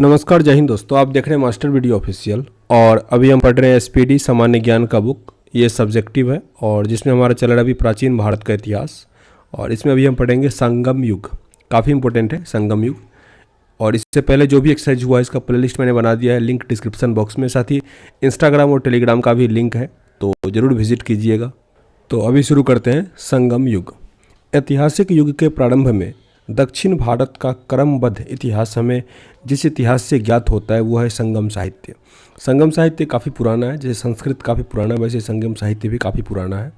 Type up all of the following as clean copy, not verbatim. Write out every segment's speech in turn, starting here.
नमस्कार, जय हिंद दोस्तों। आप देख रहे हैं मास्टर वीडियो ऑफिशियल और अभी हम पढ़ रहे हैं एसपीडी सामान्य ज्ञान का बुक। ये सब्जेक्टिव है और जिसमें हमारा चल रहा है अभी प्राचीन भारत का इतिहास। और इसमें अभी हम पढ़ेंगे संगम युग, काफ़ी इंपॉर्टेंट है संगम युग। और इससे पहले जो भी एक्सरसाइज हुआ इसका प्लेलिस्ट मैंने बना दिया है, लिंक डिस्क्रिप्शन बॉक्स में। साथ ही इंस्टाग्राम और टेलीग्राम का भी लिंक है, तो ज़रूर विजिट कीजिएगा। तो अभी शुरू करते हैं संगम युग। ऐतिहासिक युग के प्रारंभ में दक्षिण भारत का क्रमबद्ध इतिहास हमें जिस इतिहास से ज्ञात होता है वो है संगम साहित्य। संगम साहित्य काफ़ी पुराना है, जैसे संस्कृत काफ़ी पुराना है वैसे संगम साहित्य भी काफ़ी पुराना है।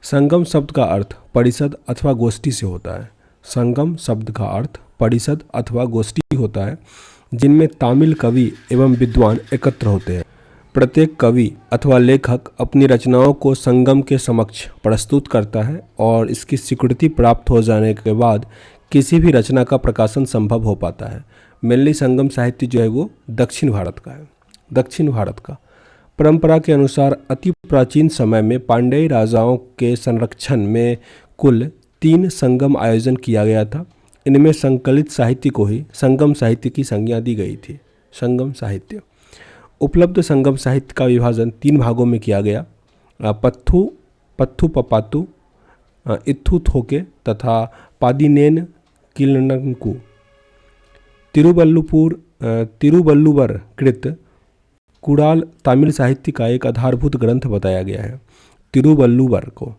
संगम शब्द का अर्थ परिषद अथवा गोष्ठी से होता है। संगम शब्द का अर्थ परिषद अथवा गोष्ठी होता है, जिनमें तामिल कवि एवं विद्वान एकत्र होते हैं। प्रत्येक कवि अथवा लेखक अपनी रचनाओं को संगम के समक्ष प्रस्तुत करता है और इसकी स्वीकृति प्राप्त हो जाने के बाद किसी भी रचना का प्रकाशन संभव हो पाता है। मेनली संगम साहित्य जो है वो दक्षिण भारत का है। दक्षिण भारत का परंपरा के अनुसार अति प्राचीन समय में पांड्य राजाओं के संरक्षण में कुल 3 संगम आयोजन किया गया था। इनमें संकलित साहित्य को ही संगम साहित्य की संज्ञा दी गई थी। संगम साहित्य उपलब्ध संगम साहित्य का विभाजन 3 भागों में किया गया। पत्थु पपातु, इत्थु थोके तथा पादिनेन किलनंकु। तिरुवल्लुवर कृत कुड़ाल तमिल साहित्य का एक आधारभूत ग्रंथ बताया गया है। तिरुवल्लुवर को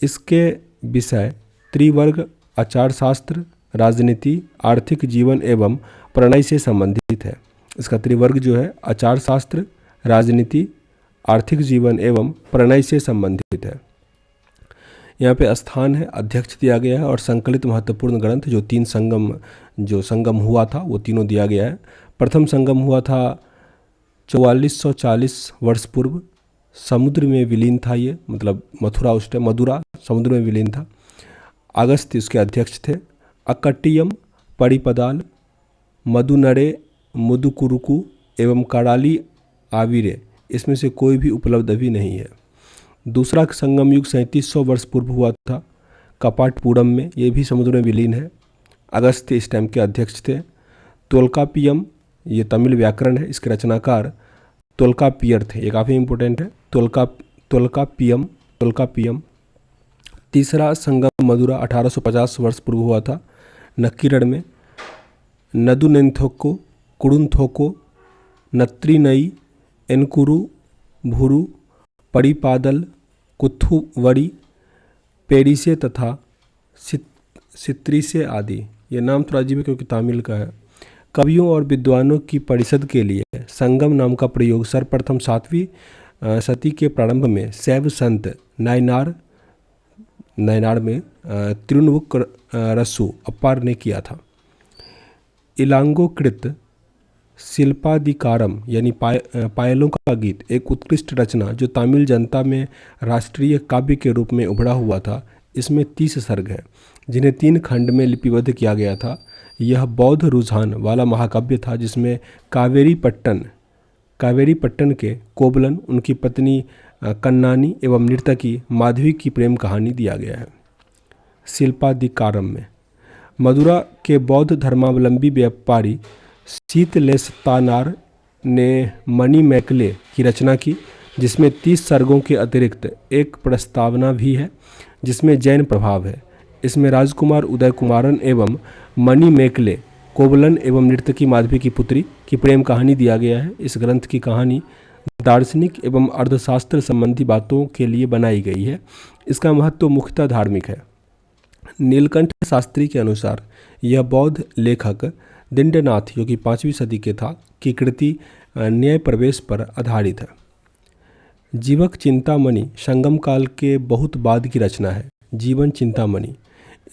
इसके विषय त्रिवर्ग, आचार शास्त्र, राजनीति, आर्थिक जीवन एवं प्रणय से संबंधित है। इसका त्रिवर्ग जो है आचार शास्त्र, राजनीति, आर्थिक जीवन एवं प्रणय से संबंधित है। यहाँ पे स्थान है, अध्यक्ष दिया गया है और संकलित महत्वपूर्ण ग्रंथ जो संगम हुआ था वो तीनों दिया गया है। प्रथम संगम हुआ था 4440 वर्ष पूर्व। समुद्र में विलीन था ये, मतलब मदुरा समुद्र में विलीन था। अगस्त्य उसके अध्यक्ष थे। अकट्टियम, परिपदाल, मदुनरे, मुदुकुरुकु एवं कराली आविरे, इसमें से कोई भी उपलब्ध अभी नहीं है। दूसरा संगम युग 3700 वर्ष पूर्व हुआ था कपाटपुरम में, ये भी समुद्र में विलीन है। अगस्त्य इस टाइम के अध्यक्ष थे। तोल्कापियम, ये तमिल व्याकरण है, इसके रचनाकार तोल्कापियर थे, ये काफ़ी इंपॉर्टेंट है। तोल्कापियम। तीसरा संगम मदुरा 1850 वर्ष पूर्व हुआ था नक्कीरड़ में। नदुनेंथोको, कुडुंथोको, नत्रिनई, एनकुरु, भुरु, परिपादल, कुथुवड़ी, पेरिसे तथा सित्रिसे आदि। ये नाम थोड़ा अजीब है क्योंकि तमिल का है। कवियों और विद्वानों की परिषद के लिए संगम नाम का प्रयोग सर्वप्रथम 7वीं सदी के प्रारंभ में शैव संत नायनार में तिरुवुक्करसु अप्पार ने किया था। इलांगोकृत शिल्पाधिकारम यानी पायलों का गीत एक उत्कृष्ट रचना जो तमिल जनता में राष्ट्रीय काव्य के रूप में उभरा हुआ था। इसमें 30 सर्ग हैं जिन्हें 3 खंड में लिपिबद्ध किया गया था। यह बौद्ध रुझान वाला महाकाव्य था जिसमें कावेरी पट्टन के कोबलन, उनकी पत्नी कन्नानी एवं नर्तकी माधवी की प्रेम कहानी दिया गया है। शिल्पाधिकारम में मदुरा के बौद्ध धर्मावलंबी व्यापारी शीतलेशतानार ने मणि मैकले की रचना की, जिसमें 30 सर्गों के अतिरिक्त एक प्रस्तावना भी है जिसमें जैन प्रभाव है। इसमें राजकुमार उदय कुमारन एवं मणि मैकले, कोबलन एवं नर्तकी माधवी की पुत्री की प्रेम कहानी दिया गया है। इस ग्रंथ की कहानी दार्शनिक एवं अर्थशास्त्र संबंधी बातों के लिए बनाई गई है। इसका महत्व मुख्यतः धार्मिक है। नीलकंठ शास्त्री के अनुसार यह बौद्ध लेखक दिंडनाथ, जो कि 5वीं सदी के था, की कृति न्याय प्रवेश पर आधारित है। जीवक चिंतामणि संगम काल के बहुत बाद की रचना है। जीवन चिंतामणि,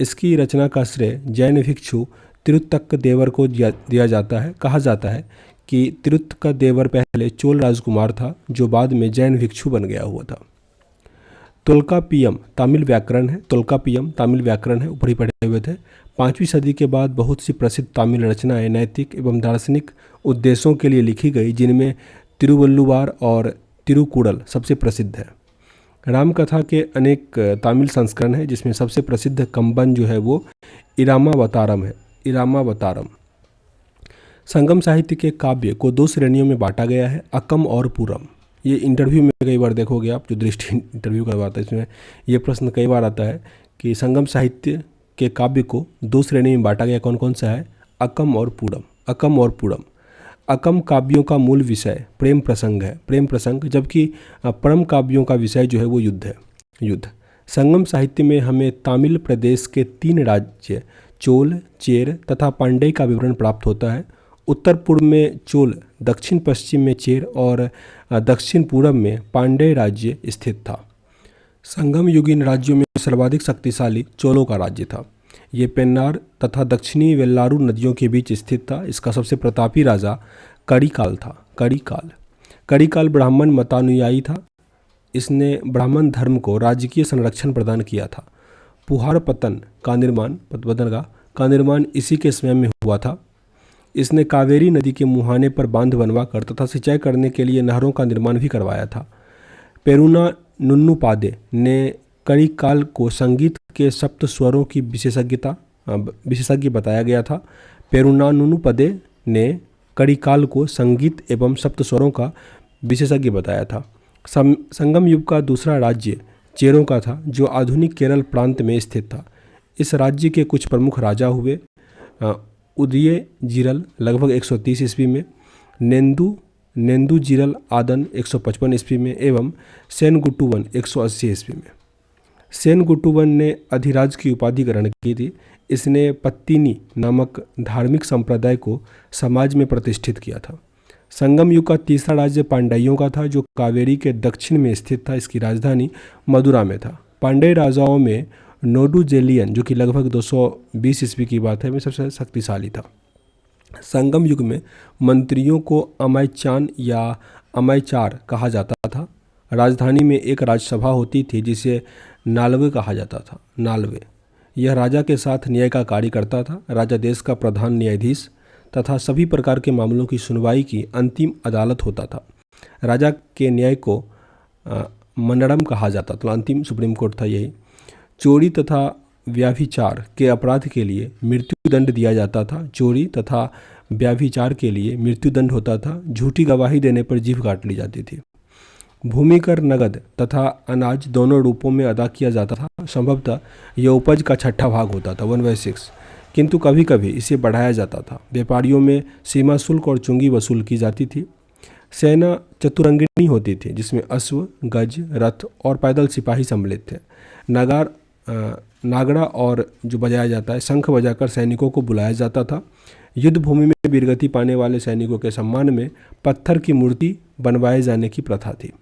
इसकी रचना का श्रेय जैन भिक्षु तिरुत्तक देवर को दिया जाता है। कहा जाता है कि तिरुत्तक देवर पहले चोल राजकुमार था जो बाद में जैन भिक्षु बन गया हुआ था। तोल्कापियम तमिल व्याकरण है। ऊपर ही पढ़े हुए थे। 5वीं सदी के बाद बहुत सी प्रसिद्ध तमिल रचनाएं नैतिक एवं दार्शनिक उद्देश्यों के लिए लिखी गई, जिनमें तिरुवल्लुवार और तिरुकुड़ल सबसे प्रसिद्ध है। रामकथा के अनेक तमिल संस्करण हैं, जिसमें सबसे प्रसिद्ध कंबन जो है वो इरामावतारम है। संगम साहित्य के काव्य को दो श्रेणियों में बांटा गया है, अकम और पूरम। ये इंटरव्यू में कई बार देखोगे आप, जो दृष्टि इंटरव्यू करवाता है इसमें ये प्रश्न कई बार आता है कि संगम साहित्य के काव्य को दो श्रेणी में बांटा गया, कौन कौन सा है? अकम और पूरम। अकम और पूरम। अकम काव्यों का मूल विषय प्रेम प्रसंग है, प्रेम प्रसंग, जबकि परम काव्यों का विषय जो है वो युद्ध है, युद्ध। संगम साहित्य में हमें तमिल प्रदेश के 3 राज्य चोल, चेर तथा पांड्य का विवरण प्राप्त होता है। उत्तर पूर्व में चोल, दक्षिण पश्चिम में चेर और दक्षिण पूर्व में पांड्य राज्य स्थित था। संगम युगीन राज्यों में सर्वाधिक शक्तिशाली चोलों का राज्य था। ये पेन्नार तथा दक्षिणी वेल्लारू नदियों के बीच स्थित था। इसका सबसे प्रतापी राजा कड़ीकाल था। कड़ीकाल ब्राह्मण मतानुयायी था। इसने ब्राह्मण धर्म को राजकीय संरक्षण प्रदान किया था। पुहार पतन का निर्माण इसी के समय में हुआ था। इसने कावेरी नदी के मुहाने पर बांध बनवाकर तथा सिंचाई करने के लिए नहरों का निर्माण भी करवाया था। पेरुना नुन्नुपादे ने कड़ीकाल को संगीत के सप्त स्वरों की विशेषज्ञ बताया गया था। पेरुना नुन्नुपदे ने कड़ीकाल को संगीत एवं सप्त स्वरों का विशेषज्ञ बताया था। संगम युग का दूसरा राज्य चेरों का था, जो आधुनिक केरल प्रांत में स्थित था। इस राज्य के कुछ प्रमुख राजा हुए उदय जीरल लगभग 130 ईस्वी में, नेंदू जीरल आदन 155 ईस्वी में एवं सेनगुट्टुवन 180 ईस्वी में। सेनगुट्टुवन ने अधिराज की उपाधि ग्रहण की थी। इसने पत्तिनी नामक धार्मिक संप्रदाय को समाज में प्रतिष्ठित किया था। संगम युग का तीसरा राज्य पांड्यों का था, जो कावेरी के दक्षिण में स्थित था। इसकी राजधानी मदुरा में था। पांड्य राजाओं में नोडुजेलियन, जो कि लगभग 220 ईस्वी की बात है, में सबसे शक्तिशाली था। संगम युग में मंत्रियों को अमायचान या अमायचार कहा जाता था। राजधानी में एक राजसभा होती थी जिसे नालवे कहा जाता था। नालवे यह राजा के साथ न्याय का कार्य करता था। राजा देश का प्रधान न्यायाधीश तथा सभी प्रकार के मामलों की सुनवाई की अंतिम अदालत होता था। राजा के न्याय को मनडम कहा जाता था, अंतिम सुप्रीम कोर्ट था यही। चोरी तथा व्याभिचार के अपराध के लिए मृत्युदंड दिया जाता था। चोरी तथा व्याभिचार के लिए मृत्युदंड होता था। झूठी गवाही देने पर जीभ काट ली जाती थी। भूमि कर नगद तथा अनाज दोनों रूपों में अदा किया जाता था। संभवतः यह उपज का 6ठा भाग होता था, 1/6, किंतु कभी कभी इसे बढ़ाया जाता था। व्यापारियों में सीमा शुल्क और चुंगी वसूल की जाती थी। सेना चतुरंगिणी होती थी, जिसमें अश्व, गज, रथ और पैदल सिपाही सम्मिलित थे। नागड़ा और जो बजाया जाता है, शंख बजाकर सैनिकों को बुलाया जाता था। युद्ध भूमि में वीरगति पाने वाले सैनिकों के सम्मान में पत्थर की मूर्ति बनवाए जाने की प्रथा थी।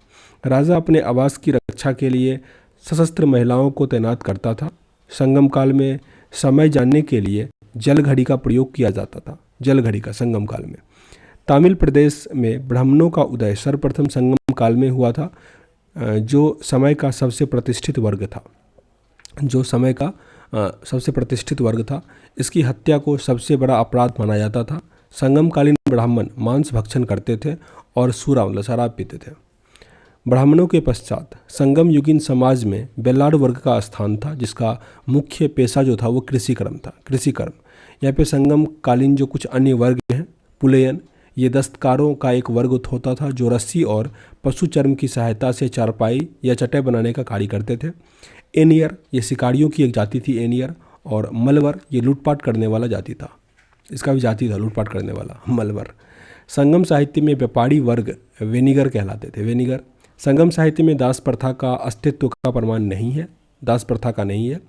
राजा अपने आवास की रक्षा के लिए सशस्त्र महिलाओं को तैनात करता था। संगम काल में समय जानने के लिए जल घड़ी का प्रयोग किया जाता था। जल घड़ी का संगम काल में तमिल प्रदेश में ब्राह्मणों का उदय सर्वप्रथम संगम काल में हुआ था, जो समय का सबसे प्रतिष्ठित वर्ग था। इसकी हत्या को सबसे बड़ा अपराध माना जाता था। संगमकालीन ब्राह्मण मांस भक्षण करते थे और सूरा मतलब शराब पीते थे। ब्राह्मणों के पश्चात संगम युगीन समाज में बेल्लार वर्ग का स्थान था, जिसका मुख्य पेशा जो था वो कृषि कर्म। यहाँ पे संगम कालीन जो कुछ अन्य वर्ग हैं, पुलेयन, ये दस्तकारों का एक वर्ग होता था, जो रस्सी और पशु चर्म की सहायता से चारपाई या चटाई बनाने का कार्य करते थे। एनियर, ये शिकारियों की एक जाति थी एनियर। और मलवर, ये लूटपाट करने वाला जाति था। इसका भी जाति था लूटपाट करने वाला, मलवर। संगम साहित्य में व्यापारी वर्ग वेनिगर कहलाते थे। वेनिगर। संगम साहित्य में दास प्रथा का अस्तित्व का प्रमाण नहीं है, दास प्रथा का नहीं है।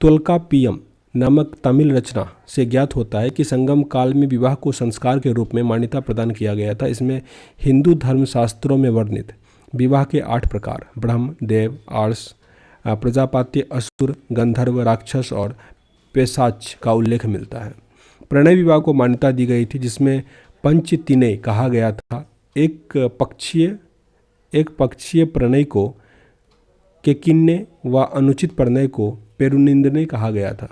त्वल्कापियम नामक तमिल रचना से ज्ञात होता है कि संगम काल में विवाह को संस्कार के रूप में मान्यता प्रदान किया गया था। इसमें हिंदू धर्मशास्त्रों में वर्णित विवाह के 8 प्रकार ब्रह्म, देव, आर्ष, प्रजापत्य, असुर, गंधर्व, राक्षस और पेशाच का उल्लेख मिलता है। प्रणय विवाह को मान्यता दी गई थी, जिसमें पंचतिने कहा गया था। एक पक्षीय प्रणय को केकिन्ने व अनुचित प्रणय को पेरुनिंदने कहा गया था।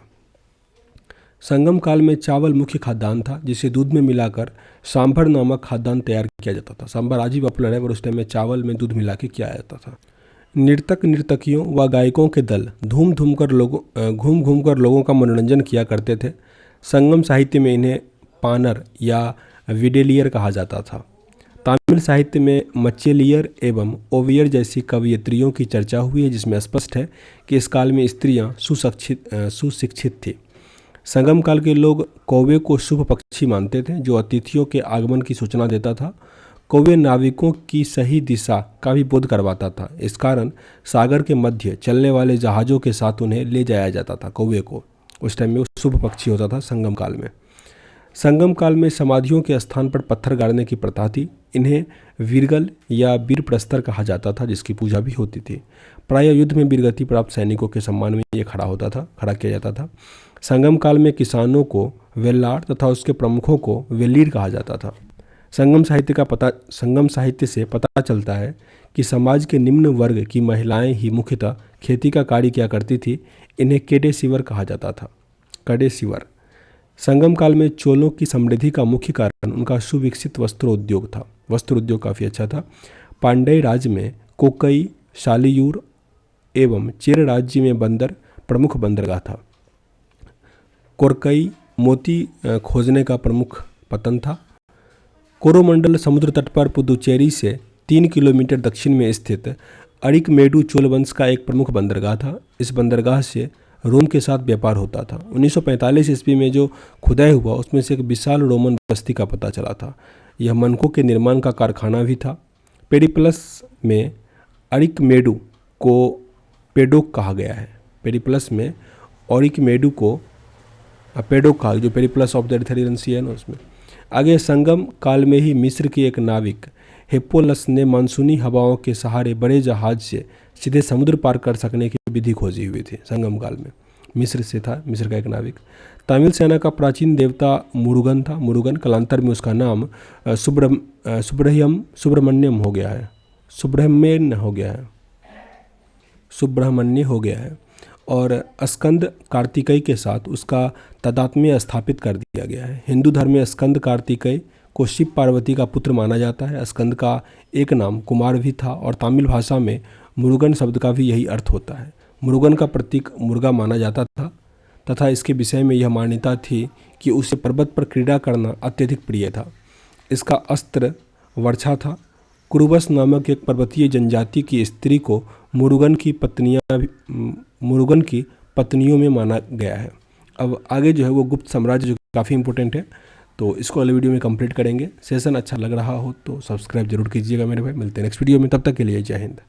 संगम काल में चावल मुख्य खाद्यान्न था, जिसे दूध में मिलाकर सांभर नामक खाद्यान्न तैयार किया जाता था। सांभर आज भी पॉपुलर है, पर उस टाइम में चावल में दूध मिला के किया जाता था। नर्तकियों व गायकों के दल घूम घूम कर लोगों का मनोरंजन किया करते थे। संगम साहित्य में इन्हें पानर या विडेलियर कहा जाता था। तमिल साहित्य में मच्चेलियर एवं ओवियर जैसी कवयित्रियों की चर्चा हुई है, जिसमें स्पष्ट है कि इस काल में स्त्रियां सुशिक्षित थी। संगम काल के लोग कौवे को शुभ पक्षी मानते थे, जो अतिथियों के आगमन की सूचना देता था। कौवे नाविकों की सही दिशा का भी बोध करवाता था। इस कारण सागर के मध्य चलने वाले जहाज़ों के साथ उन्हें ले जाया जाता था। कौवे को उस टाइम में वो शुभ पक्षी होता था संगम काल में। संगम काल में समाधियों के स्थान पर पत्थर गाड़ने की प्रथा थी। इन्हें वीरगल या वीर प्रस्तर कहा जाता था, जिसकी पूजा भी होती थी। प्रायः युद्ध में वीरगति प्राप्त सैनिकों के सम्मान में ये खड़ा किया जाता था। संगम काल में किसानों को वेल्लार तथा उसके प्रमुखों को वेलीर कहा जाता था। संगम साहित्य से पता चलता है कि समाज के निम्न वर्ग की महिलाएं ही मुख्यतः खेती का कार्य किया करती थी। इन्हें केडेसीवर कहा जाता था। कडेसीवर। संगम काल में चोलों की समृद्धि का मुख्य कारण उनका सुविकसित वस्त्र उद्योग था। वस्त्र उद्योग काफ़ी अच्छा था। पांड्य राज्य में कोकई, शालियूर एवं चेर राज्य में बंदर प्रमुख बंदरगाह था। कोरकई मोती खोजने का प्रमुख पतन था। कोरोमंडल समुद्र तट पर पुदुचेरी से 3 किलोमीटर दक्षिण में स्थित अरिकमेडु चोल वंश का एक प्रमुख बंदरगाह था। इस बंदरगाह से रोम के साथ व्यापार होता था। 1945 ईस्वी में जो खुदाई हुआ उसमें से एक विशाल रोमन बस्ती का पता चला था। यह मनकों के निर्माण का कारखाना भी था। पेरिप्लस में अरिकमेडु को पेडोक कहा गया है। पेरिप्लस में अरिकमेडु को पेडोक कहा, जो पेरिप्लस ऑफ द एरिथ्रियन सी है ना उसमें। आगे संगम काल में ही मिस्र के एक नाविक हिप्पोलस ने मानसूनी हवाओं के सहारे बड़े जहाज से सीधे समुद्र पार कर सकने की विधि खोजी हुई थी। संगम काल में मिस्र से था, मिस्र का एक नाविक। तमिल सेना का प्राचीन देवता मुरुगन था। मुरुगन कालांतर में उसका नाम सुब्रमण्यम हो गया है, सुब्रह्मण्य हो गया है और स्कंद कार्तिकेय के साथ उसका तादात्म्य स्थापित कर दिया गया है। हिंदू धर्म में स्कंद कार्तिकेय को शिव पार्वती का पुत्र माना जाता है। स्कंद का एक नाम कुमार भी था और तमिल भाषा में मुरुगन शब्द का भी यही अर्थ होता है। मुरुगन का प्रतीक मुर्गा माना जाता था तथा इसके विषय में यह मान्यता थी कि उसे पर्वत पर क्रीड़ा करना अत्यधिक प्रिय था। इसका अस्त्र वर्षा था। कुरुबस नामक एक पर्वतीय जनजाति की स्त्री को मुरुगन की पत्नियों में माना गया है। अब आगे जो है वो गुप्त साम्राज्य, जो काफ़ी इंपॉर्टेंट है, तो इसको अगले वीडियो में कंप्लीट करेंगे। सेशन अच्छा लग रहा हो तो सब्सक्राइब जरूर कीजिएगा मेरे भाई। मिलते हैं नेक्स्ट वीडियो में, तब तक के लिए जय हिंद।